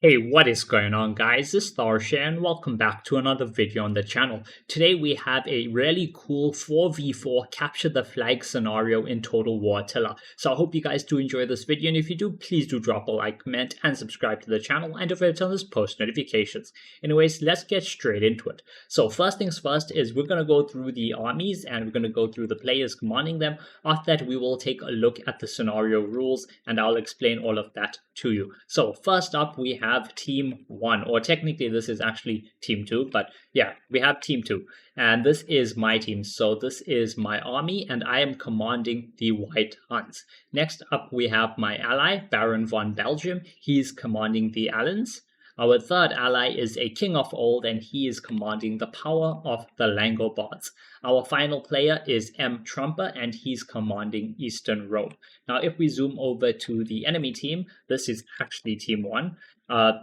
Hey, what is going on, guys? This is Tharshey and welcome back to another video on the channel. Today we have a really cool 4v4 capture the flag scenario in Total War Attila. So I hope you guys do enjoy this video, and if you do, please do drop a like, comment, and subscribe to the channel, and don't forget to turn on those post notifications. Anyways, let's get straight into it. So first things first is we're going to go through the armies and we're going to go through the players commanding them. After that, we will take a look at the scenario rules and I'll explain all of that to you. So first up, we have team 1, or technically this is actually team 2, but yeah, we have team 2, and this is my team. So this is my army and I am commanding the White Huns. Next up, we have my ally Baron von Belgium. He's commanding the Alans. Our third ally is a king of old and he is commanding the power of the Langobards. Our final player is M. Trumper and he's commanding Eastern Rome. Now if we zoom over to the enemy team, this is actually team 1.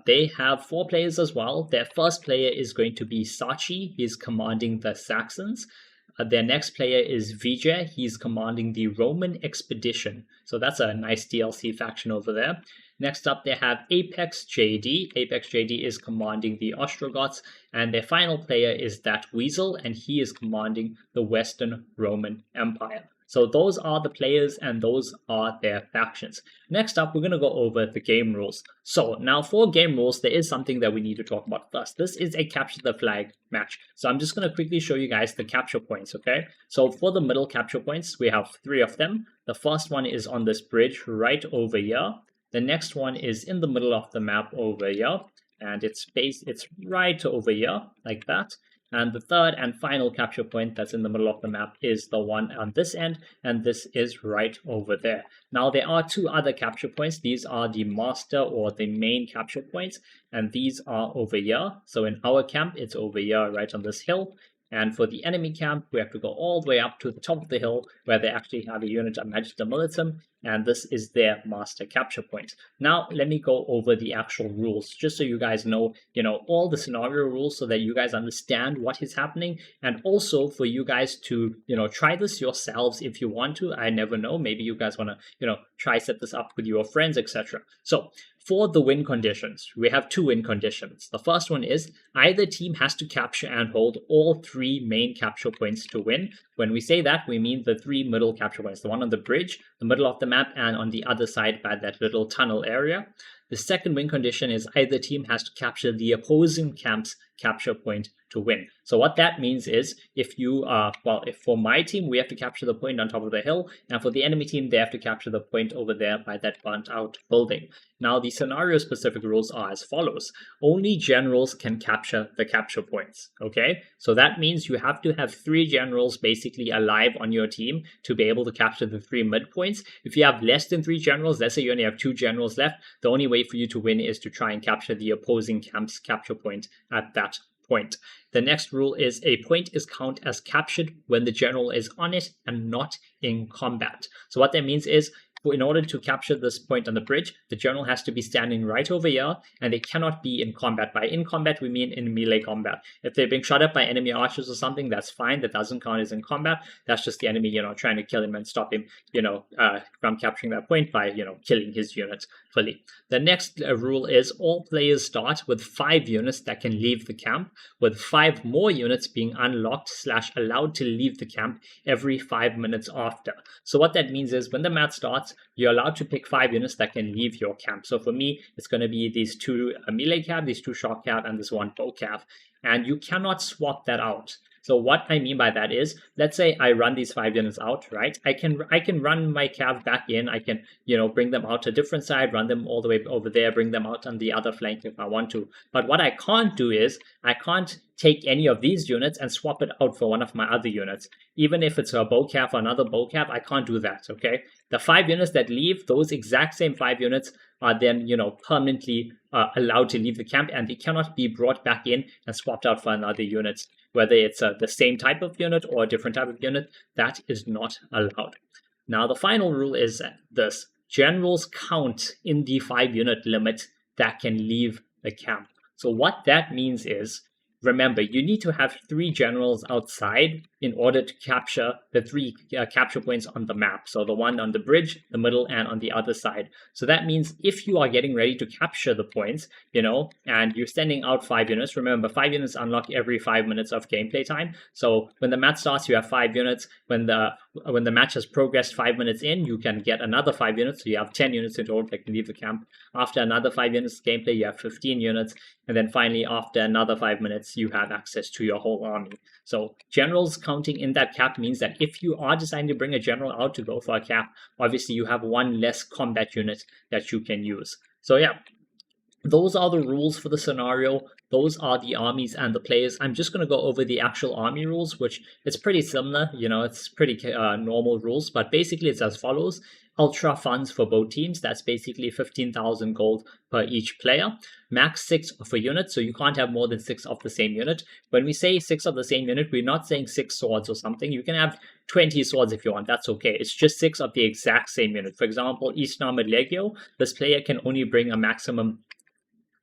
They have 4 players as well. Their first player is going to be Tharshey. He's commanding the Saxons. Their next player is Vijay. He's commanding the Roman Expedition. So that's a nice DLC faction over there. Next up, they have Apex JD. Apex JD is commanding the Ostrogoths. And their final player is that Weasel, and he is commanding the Western Roman Empire. So those are the players and those are their factions. Next up, we're going to go over the game rules. So now for game rules, there is something that we need to talk about first. This is a capture the flag match. So I'm just going to quickly show you guys the capture points, okay? So for the middle capture points, we have 3 of them. The first one is on this bridge right over here. The next one is in the middle of the map over here. And it's right over here, like that. And the third and final capture point that's in the middle of the map is the one on this end, and this is right over there. Now there are 2 other capture points. These are the master or the main capture points, and these are over here. So in our camp, it's over here right on this hill. And for the enemy camp, we have to go all the way up to the top of the hill where they actually have a unit of Magister Militum, and this is their master capture point. Now, let me go over the actual rules, just so you guys know, all the scenario rules so that you guys understand what is happening, and also for you guys to, try this yourselves if you want to. I never know. Maybe you guys want to, try set this up with your friends, etc. So, for the win conditions, we have 2 win conditions. The first one is either team has to capture and hold all 3 main capture points to win. When we say that, we mean the 3 middle capture points, the one on the bridge, the middle of the map, and on the other side by that little tunnel area. The second win condition is either team has to capture the opposing camp's capture point to win. So what that means is if for my team, we have to capture the point on top of the hill, and for the enemy team, they have to capture the point over there by that burnt out building. Now, the scenario specific rules are as follows. Only generals can capture the capture points, okay? So that means you have to have 3 generals basically alive on your team to be able to capture the 3 midpoints. If you have less than 3 generals, let's say you only have 2 generals left, the only way for you to win is to try and capture the opposing camp's capture point at that point. The next rule is a point is counted as captured when the general is on it and not in combat. So what that means is, in order to capture this point on the bridge, the general has to be standing right over here, and they cannot be in combat. By in combat, we mean in melee combat. If they're being shot at by enemy archers or something, that's fine. That doesn't count as in combat. That's just the enemy, trying to kill him and stop him, from capturing that point by, killing his units fully. The next rule is all players start with 5 units that can leave the camp, with 5 more units being unlocked / allowed to leave the camp every 5 minutes after. So what that means is when the match starts, you're allowed to pick 5 units that can leave your camp. So for me, it's going to be these 2 melee cav, these 2 shock cav, and this 1 bow cav. And you cannot swap that out. So what I mean by that is, let's say I run these 5 units out, right? I can run my cav back in. I can, bring them out to a different side, run them all the way over there, bring them out on the other flank if I want to. But what I can't do is, I can't take any of these units and swap it out for one of my other units. Even if it's a bow cav or another bow cav, I can't do that, okay? The 5 units that leave, those exact same 5 units are then, permanently allowed to leave the camp, and they cannot be brought back in and swapped out for another unit. Whether it's the same type of unit or a different type of unit, that is not allowed. Now, the final rule is this. Generals count in the 5 unit limit that can leave the camp. So what that means is, remember, you need to have 3 generals outside in order to capture the three capture points on the map. So the one on the bridge, the middle, and on the other side. So that means if you are getting ready to capture the points, and you're sending out 5 units, remember 5 units unlock every 5 minutes of gameplay time. So when the match starts, you have 5 units. When the match has progressed 5 minutes in, you can get another 5 units. So you have 10 units in total that can leave the camp. After another 5 minutes of gameplay, you have 15 units. And then finally, after another 5 minutes, you have access to your whole army. So generals counting in that cap means that if you are deciding to bring a general out to go for a cap, obviously you have one less combat unit that you can use. So yeah, those are the rules for the scenario. Those are the armies and the players. I'm just going to go over the actual army rules, which it's pretty similar. It's pretty normal rules, but basically it's as follows. Ultra funds for both teams. That's basically 15,000 gold per each player. Max 6 of a unit, so you can't have more than 6 of the same unit. When we say 6 of the same unit, we're not saying 6 swords or something. You can have 20 swords if you want, that's okay. It's just 6 of the exact same unit. For example, Eastern Armored Legio, this player can only bring a maximum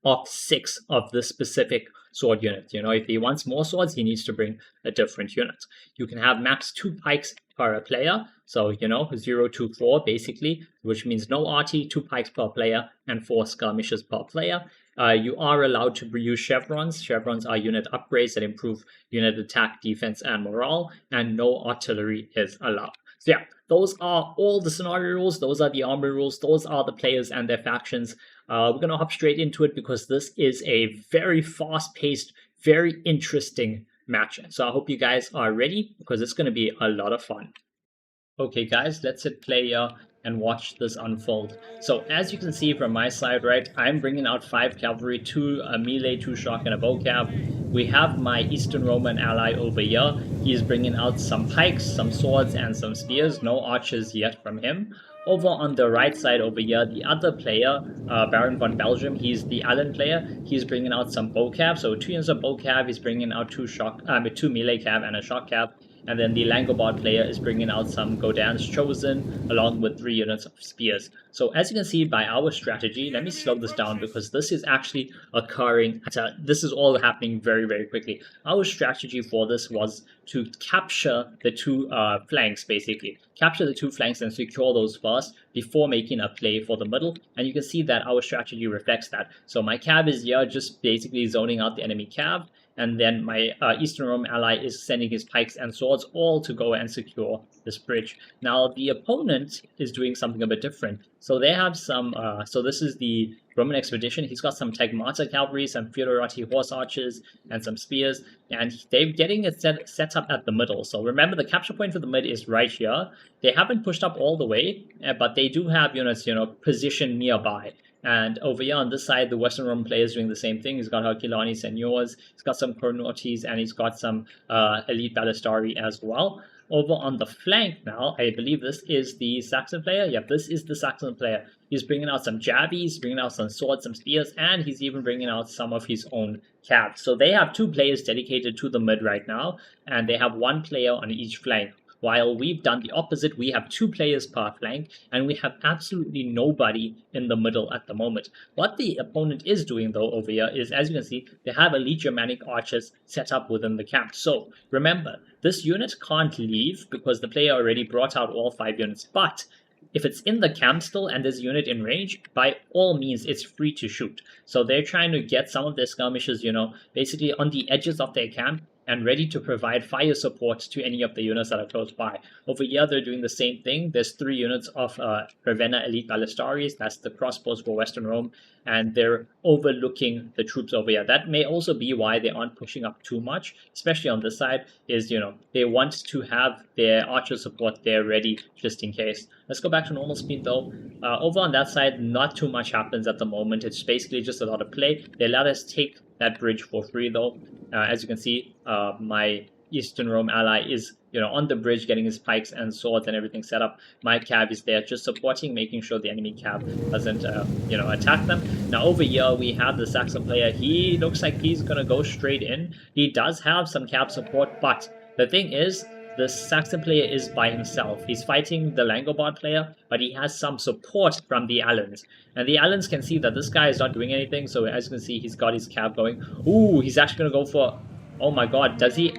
of 6 of the specific sword unit. If he wants more swords, he needs to bring a different unit. You can have max 2 pikes per player. So, 0 to 4 basically, which means no RT, 2 pikes per player, and 4 skirmishes per player. You are allowed to use chevrons. Chevrons are unit upgrades that improve unit attack, defense, and morale, and no artillery is allowed. So yeah, those are all the scenario rules. Those are the army rules. Those are the players and their factions. We're going to hop straight into it because this is a very fast-paced, very interesting match. So I hope you guys are ready because it's going to be a lot of fun. Okay guys, let's hit play here and watch this unfold. So as you can see from my side, right, I'm bringing out 5 cavalry, 2 melee, 2 shock, and a bow cav. We have my Eastern Roman ally over here. He's bringing out some pikes, some swords, and some spears. No archers yet from him. Over on the right side over here, the other player, Baron von Belgium, he's the Allen player. He's bringing out some bow cav. So 2 units of bow cav. He's bringing out 2 melee cav and a shock cav. And then the Langobard player is bringing out some Godin's Chosen along with 3 units of spears. So as you can see by our strategy, let me slow this down because this is actually occurring this is all happening very, very quickly. Our strategy for this was to capture the 2 flanks basically. Capture the 2 flanks and secure those first before making a play for the middle. And you can see that our strategy reflects that. So my cav is here just basically zoning out the enemy cav. And then my Eastern Roman ally is sending his pikes and swords all to go and secure this bridge. Now the opponent is doing something a bit different. So they have some, so this is the Roman expedition. He's got some Tagmata cavalry, some Fiorati horse archers, and some spears. And they're getting it set up at the middle. So remember the capture point for the mid is right here. They haven't pushed up all the way, but they do have units, positioned nearby. And over here on this side, the Western Roman player is doing the same thing. He's got Herculani Seniors, he's got some Cornotis, and he's got some Elite Ballistari as well. Over on the flank now, I believe this is the Saxon player. Yep, this is the Saxon player. He's bringing out some jabbies, bringing out some swords, some spears, and he's even bringing out some of his own cabs. So they have 2 players dedicated to the mid right now, and they have 1 player on each flank. While we've done the opposite, we have 2 players per flank, and we have absolutely nobody in the middle at the moment. What the opponent is doing, though, over here is, as you can see, they have elite Germanic archers set up within the camp. So, remember, this unit can't leave because the player already brought out all 5 units, but if it's in the camp still and there's a unit in range, by all means, it's free to shoot. So they're trying to get some of their skirmishes, basically on the edges of their camp, and ready to provide fire support to any of the units that are close by. Over here, they're doing the same thing. There's 3 units of Ravenna Elite Ballistaries. That's the crossbows for Western Rome, and they're overlooking the troops over here. That may also be why they aren't pushing up too much, especially on this side, is, they want to have their archer support there ready just in case. Let's go back to normal speed though. Over on that side, not too much happens at the moment. It's basically just a lot of play. They let us take that bridge for free though. As you can see, my Eastern Rome ally is on the bridge getting his pikes and swords and everything set up. My cav is there just supporting, making sure the enemy cav doesn't attack them. Now over here we have the Saxon player. He looks like he's gonna go straight in. He does have some cav support, but the thing is, the Saxon player is by himself. He's fighting the Langobard player, but he has some support from the Allens. And the Allens can see that this guy is not doing anything, so as you can see, he's got his cav going. Ooh, he's actually going to go for... Oh my god, does he...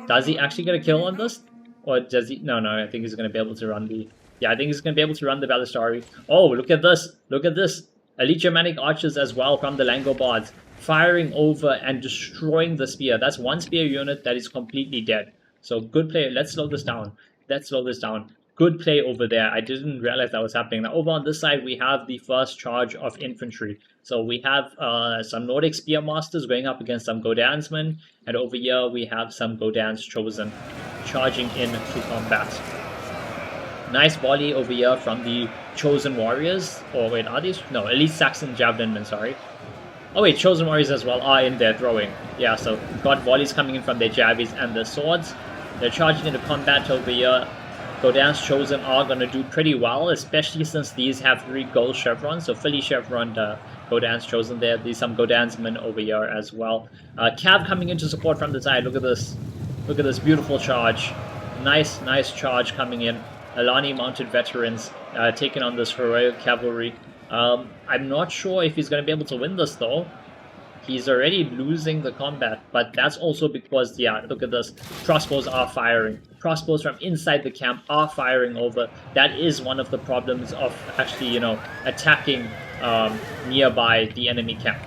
Does he actually get a kill on this? Or does he? No, I think he's going to be able to run the... Yeah, I think he's going to be able to run the Ballistari. Oh, look at this. Look at this. Elite Germanic archers as well from the Langobards, firing over and destroying the spear. That's one spear unit that is completely dead. So good play. Let's slow this down. Let's slow this down. Good play over there. I didn't realize that was happening. Now over on this side, we have the first charge of infantry. So we have some Nordic Spearmasters going up against some Godansmen. And over here, we have some Godans Chosen charging into combat. Nice volley over here from the Chosen Warriors. Or wait, are these? No, Elite Saxon Javelinmen, sorry. Oh wait, Chosen Warriors as well are in there throwing. Yeah, so got volleys coming in from their javies and their swords. They're charging into combat over here. Godans Chosen are going to do pretty well, especially since these have 3 gold chevrons. So fully chevroned Godans Chosen there. There's some Godansmen over here as well. Cav coming in to support from the side. Look at this. Look at this beautiful charge. Nice charge coming in. Alani mounted veterans taking on this heroic cavalry. I'm not sure if he's going to be able to win this though. He's already losing the combat, but that's also because, yeah, look at this. Crossbows are firing. Crossbows from inside the camp are firing over. That is one of the problems of actually, attacking nearby the enemy camp.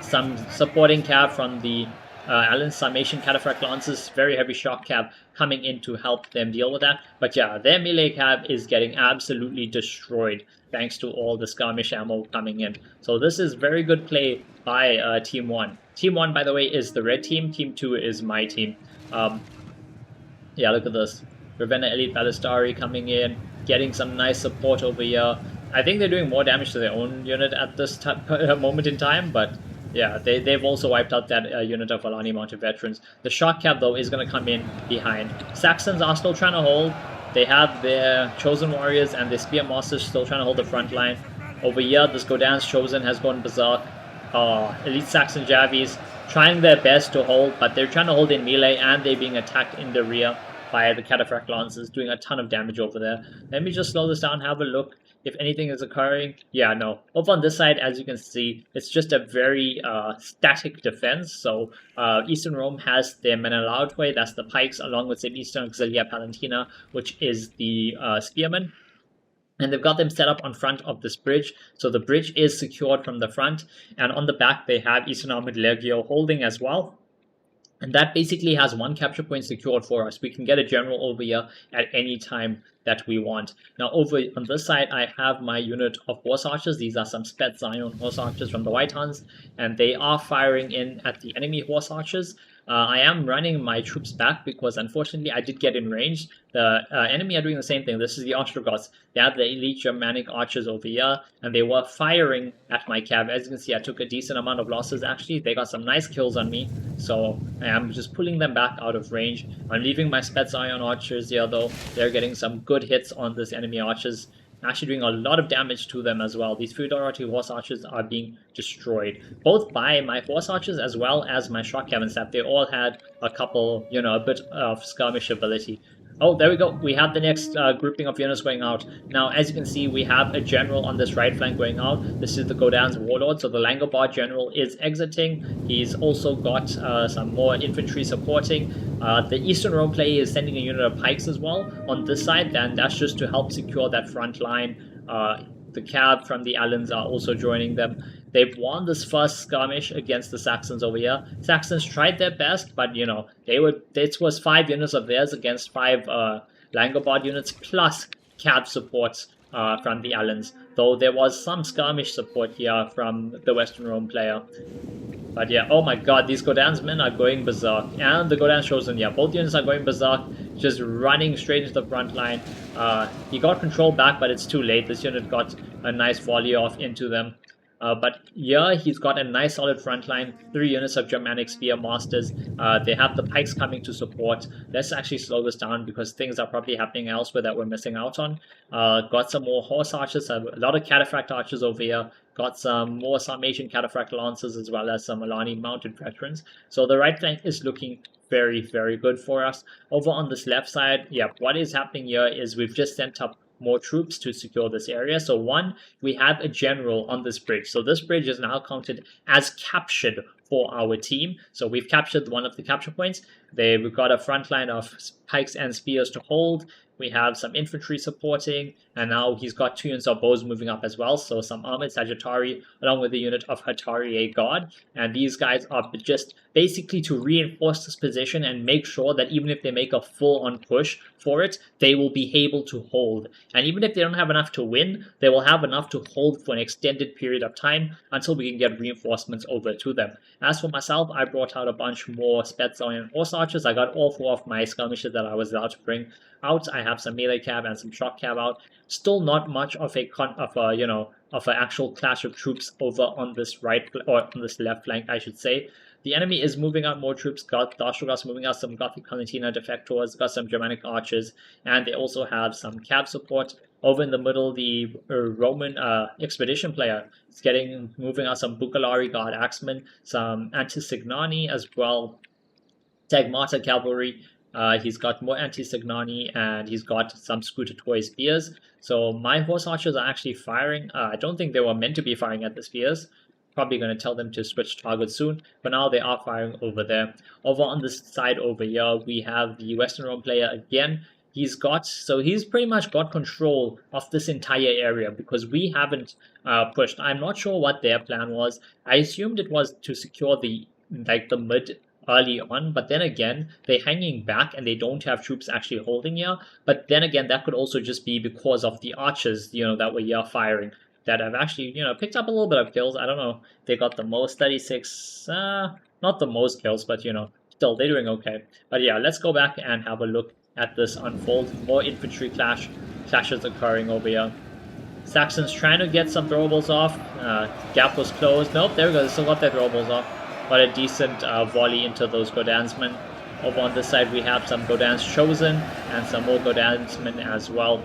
Some supporting cav from the Allen's Summation Cataphract Lances, very heavy shock cav coming in to help them deal with that. But yeah, their melee cav is getting absolutely destroyed thanks to all the skirmish ammo coming in. So this is very good play by Team 1. Team 1, by the way, is the red team. Team 2 is my team. Yeah, look at this. Ravenna Elite Ballistari coming in, getting some nice support over here. I think they're doing more damage to their own unit at this moment in time, but yeah, they've also wiped out that unit of Alani mounted veterans. The shock cav, though, is going to come in behind. Saxons are still trying to hold. They have their Chosen Warriors and their Spearmasters still trying to hold the front line. Over here, this Godans Chosen has gone berserk. Elite Saxon Javies trying their best to hold, but they're trying to hold in melee and they're being attacked in the rear by the Cataphract Lances, doing a ton of damage over there. Let me just slow this down, have a look if anything is occurring. Yeah, no. Over on this side, as you can see, it's just a very static defense. So Eastern Rome has their Menelautwe, that's the pikes, along with their Eastern Auxilia Palantina, which is the spearmen. And they've got them set up on front of this bridge. So the bridge is secured from the front. And on the back, they have Eastern Armored Legio holding as well. And that basically has 1 capture point secured for us. We can get a general over here at any time that we want. Now over on this side, I have my unit of horse archers. These are some Spet Zion horse archers from the White Huns, and they are firing in at the enemy horse archers. I am running my troops back because unfortunately I did get in range. The enemy are doing the same thing. This is the Ostrogoths. They have the elite Germanic archers over here, and they were firing at my cav. As you can see, I took a decent amount of losses actually. They got some nice kills on me, so I am just pulling them back out of range. I'm leaving my Spets Ion archers here though. They're getting some good hits on this enemy archers. Actually doing a lot of damage to them as well. These Feudorati horse archers are being destroyed, both by my horse archers as well as my shock cav and staff. They all had a couple, a bit of skirmish ability. Oh, there we go. We have the next grouping of units going out. Now, as you can see, we have a general on this right flank going out. This is the Godans Warlord. So the Langobard general is exiting. He's also got some more infantry supporting. The Eastern Rome player is sending a unit of pikes as well on this side. And that's just to help secure that front line. The cav from the Allens are also joining them. They've won this first skirmish against the Saxons over here. Saxons tried their best, but it was 5 units of theirs against 5 Langobard units plus cav supports from the Allens. Though there was some skirmish support here from the Western Rome player. But yeah, oh my god, these Godans men are going berserk. And the Godans Chosen, yeah, both units are going berserk, just running straight into the front line. He got control back, but it's too late. This unit got a nice volley off into them. But yeah, he's got a nice solid front line, 3 units of Germanic Spearmasters. They have the pikes coming to support. Let's actually slow this down because things are probably happening elsewhere that we're missing out on. Got some more horse archers, a lot of Cataphract archers over here. Got some more Sarmatian Cataphract Lancers as well as some Alani mounted veterans. So the right flank is looking very, very good for us. Over on this left side, yeah, what is happening here is we've just sent up more troops to secure this area. So one, we have a general on this bridge. So this bridge is now counted as captured for our team. So we've captured one of the capture points. We've got a front line of pikes and spears to hold. We have some infantry supporting, and now he's got 2 units of bows moving up as well. So some armored Sagittari along with the unit of Hatari Guard. And these guys are just basically to reinforce this position and make sure that even if they make a full-on push for it, they will be able to hold. And even if they don't have enough to win, they will have enough to hold for an extended period of time until we can get reinforcements over to them. As for myself, I brought out a bunch more Spetsalian Horse Archers. I got all 4 of my skirmishers that I was allowed to bring out. I have some melee cav and some shock cav out. Still not much of an actual clash of troops over on this right, or on this left flank, I should say. The enemy is moving out more troops. Darshogras moving out some Gothic Palantina defectors, got some Germanic archers, and they also have some cav support. Over in the middle, the Roman expedition player is moving out some Bucalari Guard Axemen, some Antisignani as well, Tagmata cavalry. He's got more Antisignani, and he's got some Scrutatory spears. So my horse archers are actually firing. I don't think they were meant to be firing at the spears. Probably going to tell them to switch targets soon, but now they are firing over there. Over on this side over here, we have the Western Rome player again. He's pretty much got control of this entire area because we haven't pushed. I'm not sure what their plan was. I assumed it was to secure the mid early on, but then again, they're hanging back and they don't have troops actually holding here. But then again, that could also just be because of the archers, that were here firing, that have actually, picked up a little bit of kills. I don't know, they got the most, 36, not the most kills, but, still, they're doing okay. But yeah, let's go back and have a look at this unfold. More infantry clashes occurring over here. Saxons trying to get some throwables off. Gap was closed. Nope, there we go, they still got their throwables off. Got a decent volley into those Godansmen. Over on this side, we have some Godans Chosen and some more Godansmen as well.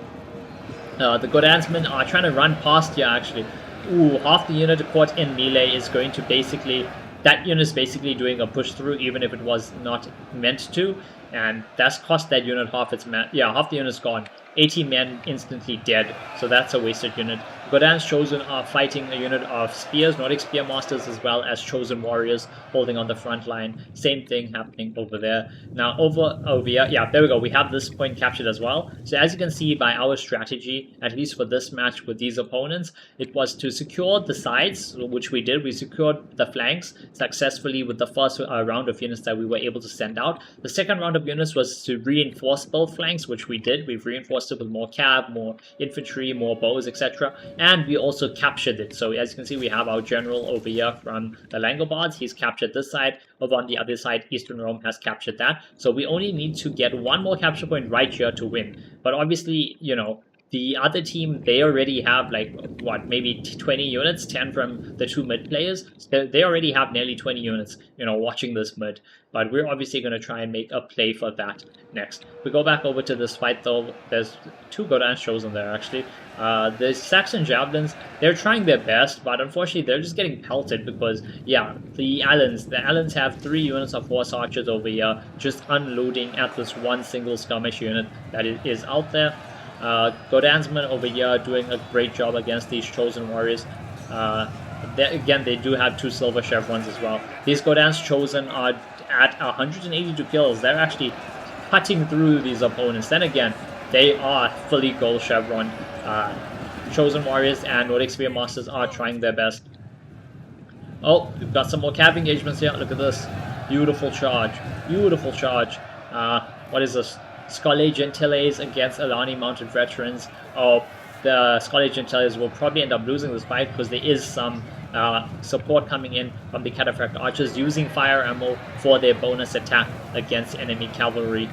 The Godansmen are trying to run past here, actually. Ooh, half the unit caught in melee is going to basically... That unit is basically doing a push through, even if it was not meant to. And that's cost that unit half its man. Yeah, half the unit's gone. 80 men instantly dead, so that's a wasted unit. Godans Chosen are fighting a unit of spears, Nordic Spear Masters, as well as Chosen Warriors holding on the front line. Same thing happening over there. Now over here, yeah, there we go. We have this point captured as well. So as you can see by our strategy, at least for this match with these opponents, it was to secure the sides, which we did. We secured the flanks successfully with the first round of units that we were able to send out. The second round of units was to reinforce both flanks, which we did. We've reinforced it with more cav, more infantry, more bows, etc. And we also captured it. So as you can see, we have our general over here from the Langobards. He's captured this side. Over on the other side, Eastern Rome has captured that. So we only need to get one more capture point right here to win. But obviously, the other team, they already have maybe 20 units, 10 from the 2 mid players. So they already have nearly 20 units, watching this mid. But we're obviously going to try and make a play for that next. We go back over to this fight though. There's 2 Godans Chosen there actually. The Saxon Javelins, they're trying their best, but unfortunately they're just getting pelted because, yeah, the Allans have 3 units of Horse Archers over here, just unloading at this one single skirmish unit that is out there. Godansmen over here doing a great job against these Chosen Warriors. Again, they do have 2 silver chevrons as well. These Godans Chosen are at 182 kills. They're actually cutting through these opponents. Then again, they are fully gold chevron. Chosen Warriors and Nordic Spear Masters are trying their best. Oh, we've got some more cav engagements here. Look at this. Beautiful charge. Beautiful charge. What is this? Scale Gentiles against Alani Mounted Veterans. Oh, the Scale Gentiles will probably end up losing this fight because there is some support coming in from the Cataphract Archers using fire ammo for their bonus attack against enemy cavalry.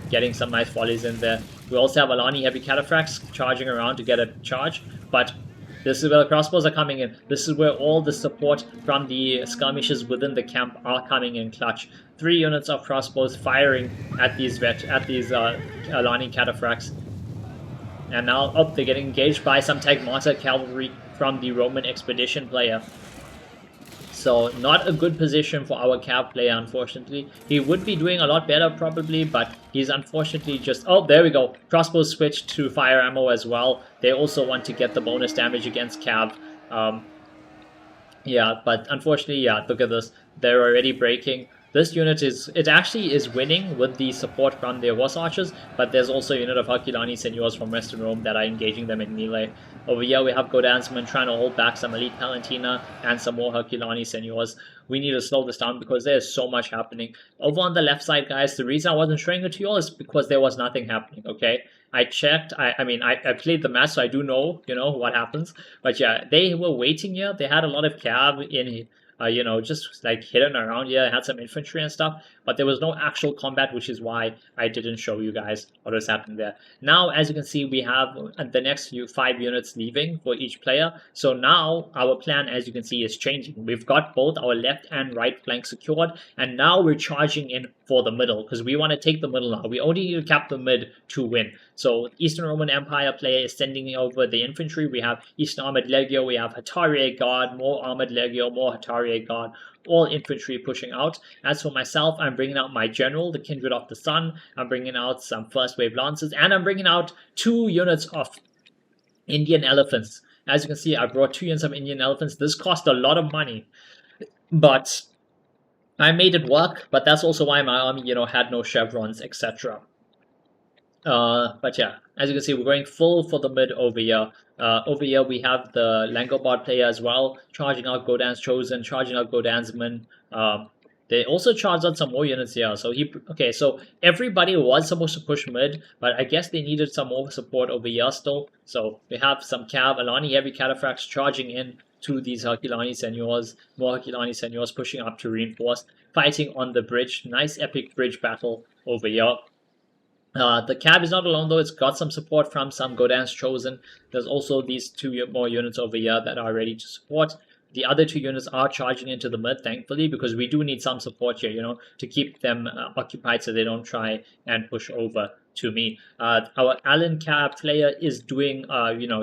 Getting some nice volleys in there. We also have Alani Heavy Cataphracts charging around to get a charge, but this is where the crossbows are coming in. This is where all the support from the skirmishes within the camp are coming in clutch. 3 units of crossbows firing at these Alani Cataphracts. And now, they're getting engaged by some Tagmata cavalry from the Roman expedition player. So not a good position for our Cav player, unfortunately. He would be doing a lot better probably, but he's unfortunately just... Oh, there we go. Crossbow switched to fire ammo as well. They also want to get the bonus damage against Cav. Yeah, but unfortunately, yeah, look at this. They're already breaking. This unit it actually is winning with the support from their horse archers, but there's also a unit of Herculani Seigneurs from Western Rome that are engaging them in melee. Over here we have Godansman trying to hold back some Elite Palantina and some more Herculani Seigneurs. We need to slow this down because there's so much happening. Over on the left side, guys, the reason I wasn't showing it to you all is because there was nothing happening, okay? I checked, I mean, I played the match, so I do know, what happens. But yeah, they were waiting here. They had a lot of cav in, just like hidden around here. Had some infantry and stuff. But there was no actual combat, which is why I didn't show you guys what was happening there. Now, as you can see, we have the next 5 units leaving for each player. So now our plan, as you can see, is changing. We've got both our left and right flank secured. And now we're charging in for the middle because we want to take the middle now. We only need to cap the mid to win. So Eastern Roman Empire player is sending over the infantry. We have Eastern Armored Legio, we have Hatari Guard, more Armored Legio, more Hatari Guard, all infantry pushing out. As for myself, I'm bringing out my general, the Kindred of the Sun. I'm bringing out some first wave lances, and I'm bringing out 2 units of Indian elephants. As you can see, I brought 2 units of Indian elephants. This cost a lot of money, but I made it work. But that's also why my army, had no chevrons, etc. But yeah, as you can see, we're going full for the mid over here. Over here, we have the Langobard player as well, charging out Godan's Chosen, charging out Godansman. They also charged out some more units here. So so everybody was supposed to push mid, but I guess they needed some more support over here still. So we have some Cav, Alani heavy cataphracts charging in to these Herculani Seigneurs, more Herculani Seigneurs pushing up to reinforce, fighting on the bridge. Nice epic bridge battle over here. The Cav is not alone though, it's got some support from some Godan's Chosen. There's also these 2 more units over here that are ready to support. The other 2 units are charging into the mid, thankfully, because we do need some support here, to keep them occupied so they don't try and push over to me. Our Alan Cav player is doing,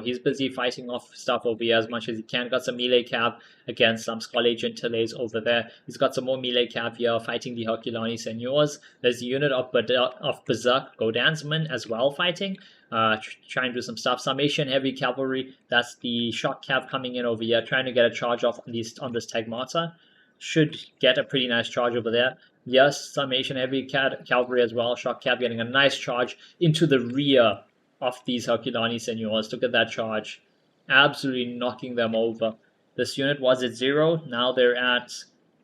he's busy fighting off stuff over here as much as he can. Got some melee Cav against some Skull Agent Tillets over there. He's got some more melee Cav here fighting the Herculani Seigneurs. There's a unit of Berserk Godansman as well fighting. Trying to do some stuff. Summation Heavy Cavalry, that's the Shock Cav coming in over here, trying to get a charge off on this Tagmata. Should get a pretty nice charge over there. Yes, Summation Heavy Cavalry as well. Shock Cav getting a nice charge into the rear of these Herculani Seigneurs. Look at that charge. Absolutely knocking them over. This unit was at 0. Now they're at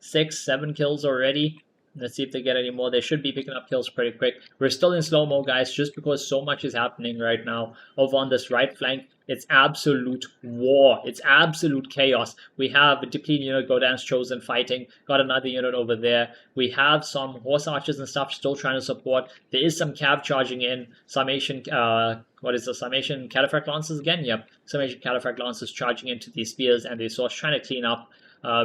6, 7 kills already. Let's see if they get any more. They should be picking up kills pretty quick. We're still in slow-mo, guys, just because so much is happening right now. Over on this right flank, it's absolute war. It's absolute chaos. We have a depleted unit, Godan's Chosen, fighting. Got another unit over there. We have some horse archers and stuff still trying to support. There is some cav charging in. Summation, Summation Cataphract Lancers again? Yep. Summation Cataphract Lancers charging into these spears and the swords, trying to clean up.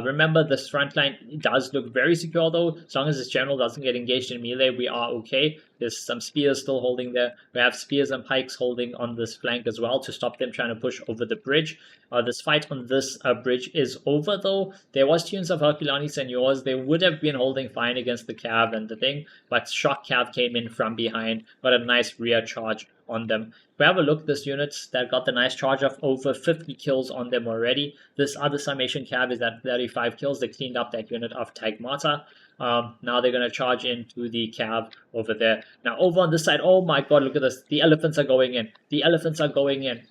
Remember, this front line does look very secure though. As long as this general doesn't get engaged in melee, we are okay. There's some spears still holding there. We have spears and pikes holding on this flank as well to stop them trying to push over the bridge. This fight on this bridge is over though. There was tunes of Herculani Seigneurs. They would have been holding fine against the Cav and the thing, but Shock Cav came in from behind, got a nice rear charge on them. We have a look at this units that got the nice charge of over 50 kills on them already. This other Summation Cav is at 35 kills. They cleaned up that unit of Tagmata. Now they're going to charge into the Cav over there. Now over on this side, oh my god, look at this. The elephants are going in. The elephants are going in.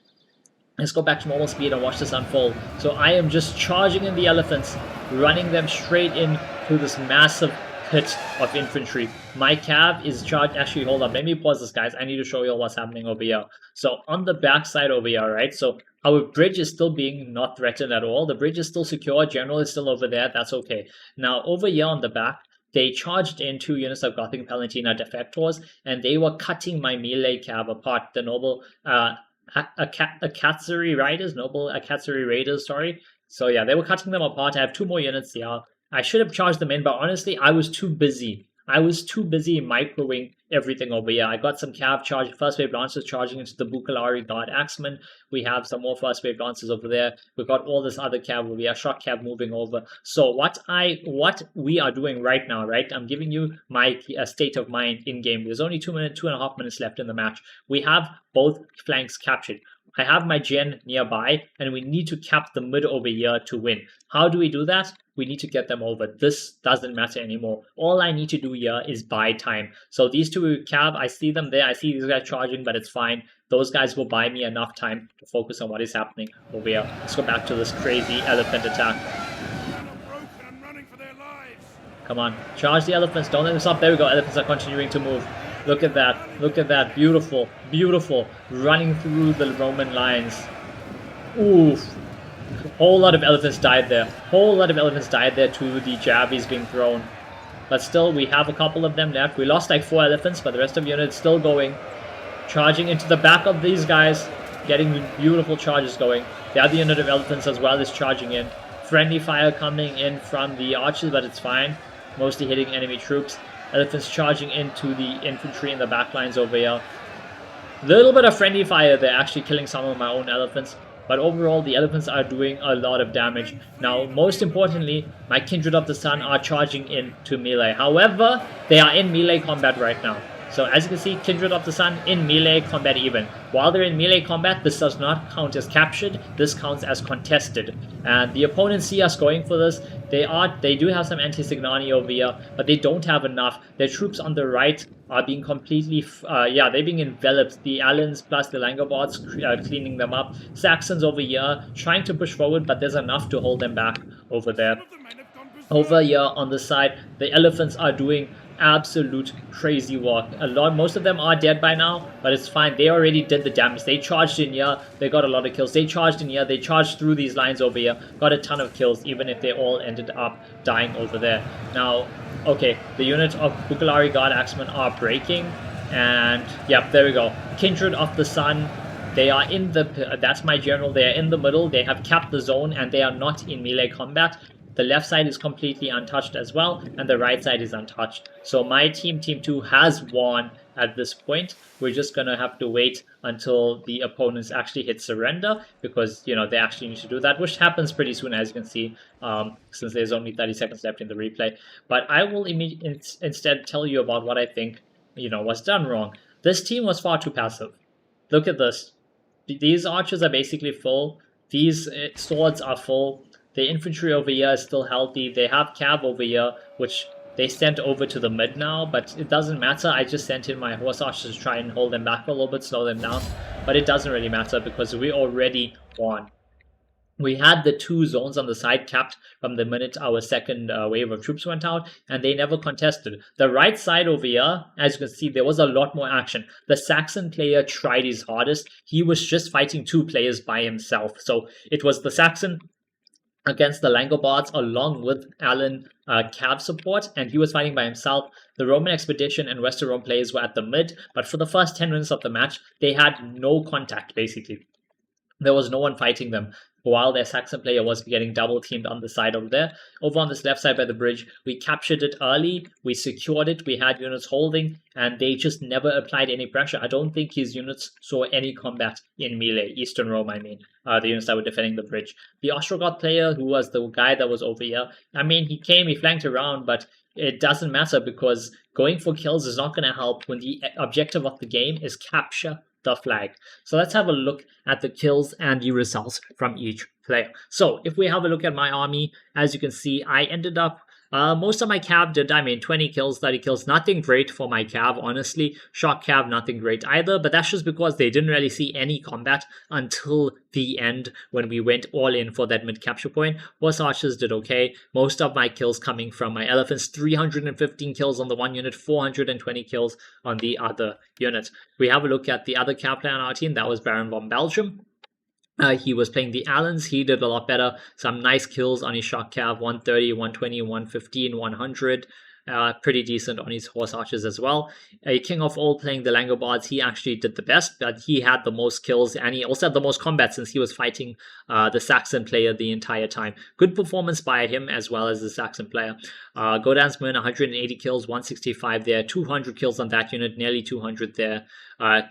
Let's go back to normal speed and watch this unfold. So I am just charging in the elephants, running them straight in to this massive pit of infantry. My Cav is charged. Actually, hold up. Let me pause this, guys. I need to show you all what's happening over here. So on the back side over here, right? So our bridge is still being not threatened at all. The bridge is still secure. General is still over there. That's okay. Now over here on the back, they charged in 2 units of Gothic Palantina Defectors, and they were cutting my melee Cav apart. The noble Akatsuri Raiders, sorry. So yeah, they were cutting them apart. I have 2 more units here. I should have charged them in, but honestly, I was too busy. I was too busy microwing everything over here. I got some cav charging, first wave lancers charging into the Bukalari Guard Axeman. We have some more first wave lancers over there. We've got all this other cav over here, shock cav moving over. So what we are doing right now, right? I'm giving you my state of mind in game. There's only 2.5 minutes left in the match. We have both flanks captured. I have my gen nearby, and we need to cap the mid over here to win. How do we do that? We need to get them over. This doesn't matter anymore. All I need to do here is buy time. So these two cav, I see them there. I see these guys charging, but it's fine. Those guys will buy me enough time to focus on what is happening over here. Let's go back to this crazy elephant attack. Come on, charge the elephants. Don't let them stop. There we go. Elephants are continuing to move. Look at that. Look at that. Beautiful. Beautiful. Running through the Roman lines. Oof. Whole lot of elephants died there. Whole lot of elephants died there to the jabbies being thrown. But still, we have a couple of them left. We lost like 4 elephants, but the rest of the unit is still going. Charging into the back of these guys. Getting beautiful charges going. The other unit of elephants as well is charging in. Friendly fire coming in from the archers, but it's fine. Mostly hitting enemy troops. Elephants charging into the infantry in the back lines over here. Little bit of friendly fire there, actually killing some of my own elephants. But overall, the elephants are doing a lot of damage. Now, most importantly, my Kindred of the Sun are charging into melee. However, they are in melee combat right now. So as you can see, Kindred of the Sun in melee combat even. While they're in melee combat, this does not count as captured. This counts as contested. And the opponents see us going for this. They do have some anti-Signani over here, but they don't have enough. Their troops on the right are being completely, they're being enveloped. The Allens plus the Langobards cleaning them up. Saxons over here trying to push forward, but there's enough to hold them back over there. Over here on the side, the elephants are doing absolute crazy work. Most of them are dead by now, but it's fine. They already did the damage. They charged in here. They got a lot of kills. They charged in here. They charged through these lines over here. Got a ton of kills, even if they all ended up dying over there. Now, okay, the unit of Bukalari Guard Axemen are breaking, and yep, there we go. Kindred of the Sun. They are in the, that's my general. They are in the middle. They have capped the zone, and they are not in melee combat. The left side is completely untouched as well, and the right side is untouched. So my team, Team 2, has won at this point. We're just going to have to wait until the opponents actually hit surrender, because, you know, they actually need to do that, which happens pretty soon, as you can see, since there's only 30 seconds left in the replay. But I will instead tell you about what I think, you know, was done wrong. This team was far too passive. Look at this. These archers are basically full. These swords are full. The infantry over here is still healthy. They have cav over here, which they sent over to the mid now, but it doesn't matter. I just sent in my horse archers to try and hold them back a little bit, slow them down. But it doesn't really matter because we already won. We had the 2 zones on the side capped from the minute our second wave of troops went out, and they never contested. The right side over here, as you can see, there was a lot more action. The Saxon player tried his hardest. He was just fighting 2 players by himself. So it was the Saxon against the Langobards along with Allen cav support, and he was fighting by himself. The Roman Expedition and Western Rome players were at the mid, but for the first 10 minutes of the match, they had no contact, basically. There was no one fighting them, while their Saxon player was getting double teamed on the side over there. Over on this left side by the bridge, we captured it early, we secured it, we had units holding, and they just never applied any pressure. I don't think his units saw any combat in melee, Eastern Rome I mean, the units that were defending the bridge. The Ostrogoth player, who was the guy that was over here, I mean, he came, he flanked around, but it doesn't matter because going for kills is not going to help when the objective of the game is capture the flag. So let's have a look at the kills and the results from each player. So if we have a look at my army, as you can see, I ended up most of my cav did, 20 kills, 30 kills. Nothing great for my cav, honestly. Shock cav, nothing great either. But that's just because they didn't really see any combat until the end when we went all in for that mid-capture point. Horse archers did okay. Most of my kills coming from my elephants. 315 kills on the one unit, 420 kills on the other unit. We have a look at the other cav player on our team. That was Baron von Belgium. He was playing the Allens. He did a lot better. Some nice kills on his shock cav, 130, 120, 115, 100. pretty decent on his horse archers as well. A king of all playing the Langobards, he actually did the best, but he had the most kills and he also had the most combat since he was fighting the Saxon player the entire time. Good performance by him as well as the Saxon player. Godansman, 180 kills, 165 there, 200 kills on that unit, nearly 200 there.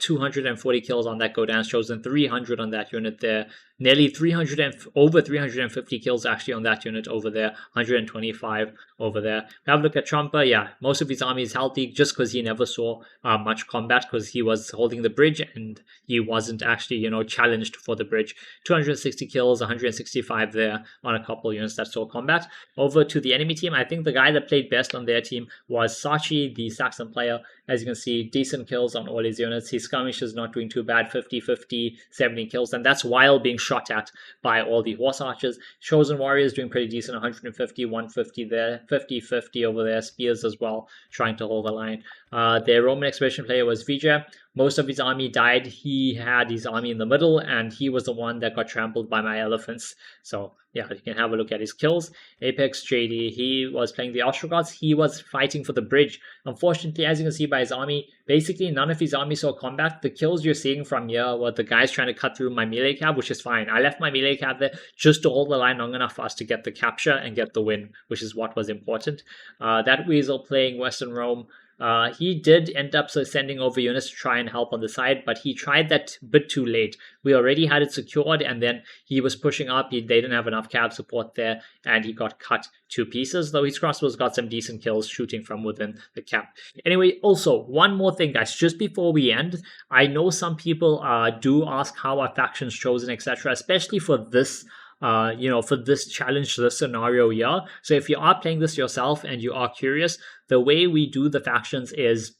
240 kills on that Godans chosen, 300 on that unit there, nearly 300 and over 350 kills actually on that unit over there, 125 over there. Have a look at Trumper. Yeah, most of his army is healthy just because he never saw much combat because he was holding the bridge and he wasn't actually, challenged for the bridge. 260 kills, 165 there on a couple units that saw combat. Over to the enemy team, I think the guy that played best on their team was Tharshey, the Saxon player. As you can see, decent kills on all his units. His skirmish is not doing too bad, 50, 50, 70 kills, and that's while being shot at by all the horse archers. Chosen Warriors doing pretty decent, 150, 150 there, 50, 50 over there. Spears as well, trying to hold the line. Their Roman expedition player was Vijay. Most of his army died. He had his army in the middle, and he was the one that got trampled by my elephants. So, yeah, you can have a look at his kills. Apex JD, he was playing the Ostrogoths. He was fighting for the bridge. Unfortunately, as you can see by his army, basically none of his army saw combat. The kills you're seeing from here were the guys trying to cut through my melee cab, which is fine. I left my melee cab there just to hold the line long enough for us to get the capture and get the win, which is what was important. That Weasel playing Western Rome, he did end up sending over units to try and help on the side, but he tried that a bit too late. We already had it secured, and then he was pushing up. They didn't have enough cab support there, and he got cut to pieces, though his crossbows got some decent kills shooting from within the camp. Anyway, also, one more thing, guys, just before we end, I know some people do ask how are factions chosen, etc., especially for this for this challenge, this scenario here. So if you are playing this yourself and you are curious, the way we do the factions is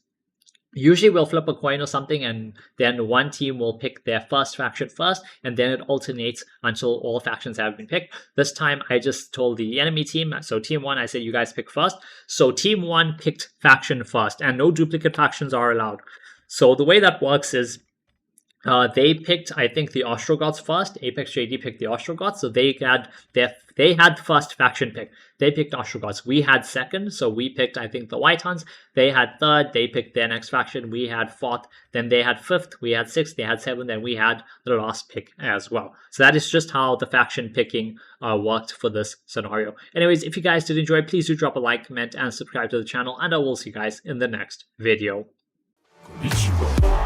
usually we'll flip a coin or something, and then one team will pick their first faction first, and then it alternates until all factions have been picked. This time I just told the enemy team, so team 1, I said you guys pick first. So team 1 picked faction first, and no duplicate factions are allowed. So the way that works is they picked, I think, the Ostrogoths first. Apex JD picked the Ostrogoths, so they had first faction pick. They picked Ostrogoths. We had second, so we picked, I think, the White Huns. They had third. They picked their next faction. We had fourth. Then they had fifth. We had sixth. They had seventh. Then we had the last pick as well. So that is just how the faction picking worked for this scenario. Anyways, if you guys did enjoy, please do drop a like, comment, and subscribe to the channel. And I will see you guys in the next video. Konnichiwa.